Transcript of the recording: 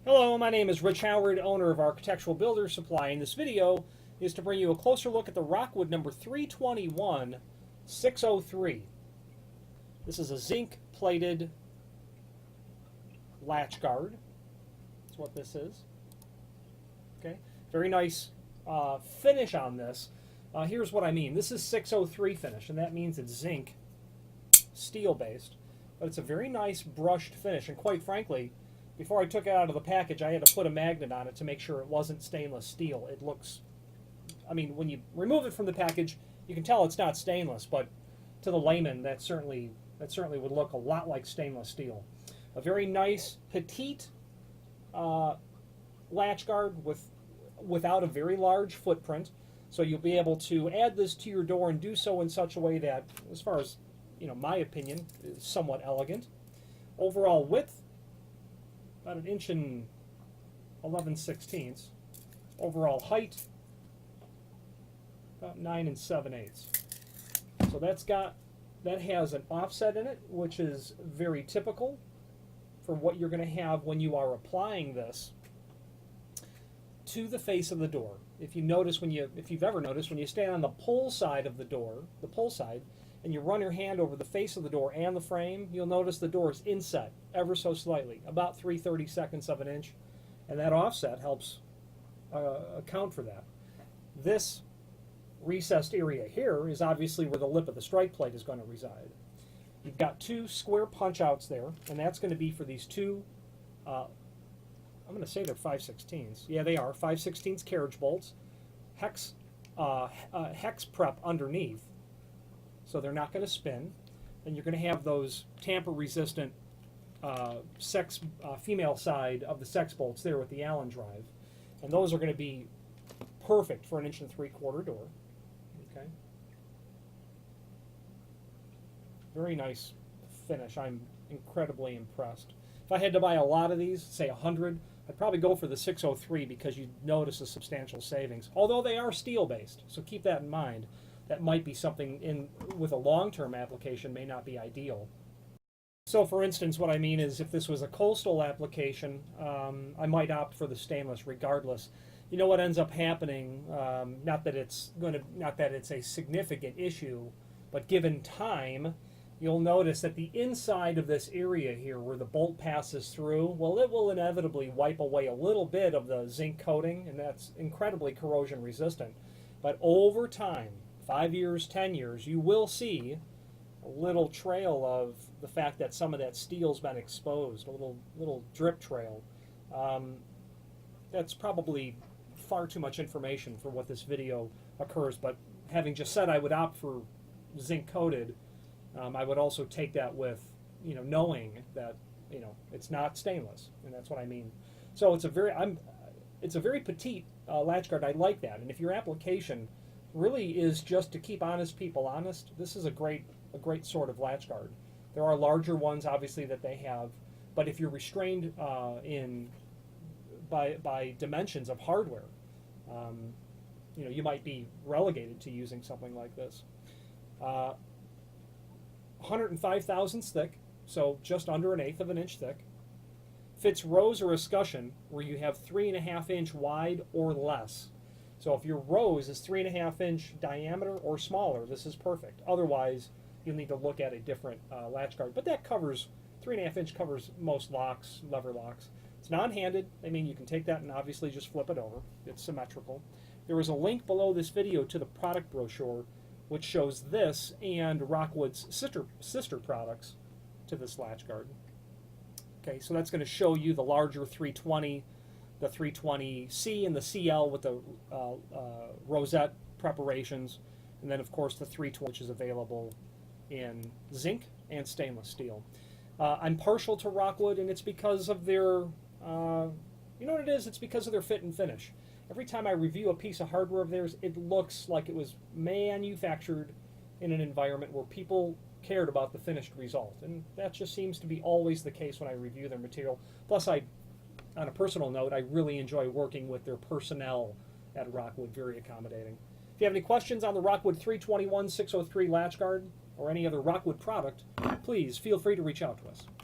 Hello, my name is Rich Howard, owner of Architectural Builder Supply, and this video is to bring you a closer look at the Rockwood number 321-603. This is a zinc-plated latch guard. That's what this is. Okay, very nice finish on this. Here's what I mean. This is 603 finish, and that means it's zinc, steel-based, but it's a very nice brushed finish, and quite frankly, before I took it out of the package, I had to put a magnet on it to make sure it wasn't stainless steel. It looks, I mean, when you remove it from the package, you can tell it's not stainless, but to the layman, that certainly would look a lot like stainless steel. A very nice, petite latch guard without a very large footprint, so you'll be able to add this to your door and do so in such a way that, as far as, my opinion, is somewhat elegant. Overall width, about 1 inch and 11/16. Overall height, about 9 7/8. So that has an offset in it, which is very typical for what you're going to have when you are applying this to the face of the door. If you've ever noticed, when you stand on the pull side of the door, and you run your hand over the face of the door and the frame, you'll notice the door is inset ever so slightly, about 3/32 of an inch, and that offset helps account for that. This recessed area here is obviously where the lip of the strike plate is going to reside. You've got 2 square punch outs there, and that's going to be for these 2, I'm going to say they're 5/16. Yeah, they are 5/16 carriage bolts, hex prep underneath, so they're not going to spin. And you're going to have those tamper-resistant female side of the sex bolts there with the Allen drive, and those are going to be perfect for an 1 3/4 door. Okay, very nice finish. I'm incredibly impressed. If I had to buy a lot of these, say 100, I'd probably go for the 603 because you'd notice a substantial savings. Although they are steel-based, so keep that in mind. That might be something with a long-term application may not be ideal. So for instance, what I mean is if this was a coastal application, I might opt for the stainless regardless. You know what ends up happening, not that it's a significant issue, but given time, you'll notice that the inside of this area here where the bolt passes through, well, it will inevitably wipe away a little bit of the zinc coating, and that's incredibly corrosion resistant. But over time, 5 years, 10 years, you will see a little trail of the fact that some of that steel's been exposed, a little drip trail. That's probably far too much information for what this video occurs, but having just said I would opt for zinc coated, I would also take that with, knowing that, it's not stainless, and that's what I mean. So it's a very petite latch guard. I like that, and if your application really is just to keep honest people honest, this is a great sort of latch guard. There are larger ones, obviously, that they have, but if you're restrained by dimensions of hardware, you might be relegated to using something like this. 105 thousandths thick, so just under 1/8 of an inch thick. Fits rows or escutcheon where you have 3.5 inch wide or less. So if your rose is 3.5 inch diameter or smaller, this is perfect. Otherwise, you'll need to look at a different latch guard. But that covers, 3.5 inch covers most locks, lever locks. It's non-handed. I mean, you can take that and obviously just flip it over. It's symmetrical. There is a link below this video to the product brochure, which shows this and Rockwood's sister products to this latch guard. Okay, so that's going to show you the larger 320, the 320C and the CL with the rosette preparations, and then of course the 320, which is available in zinc and stainless steel. I'm partial to Rockwood, and it's because of their, you know what it is? It's because of their fit and finish. Every time I review a piece of hardware of theirs, it looks like it was manufactured in an environment where people cared about the finished result, and that just seems to be always the case when I review their material. Plus, on a personal note, I really enjoy working with their personnel at Rockwood, very accommodating. If you have any questions on the Rockwood 321-603 latch guard or any other Rockwood product, please feel free to reach out to us.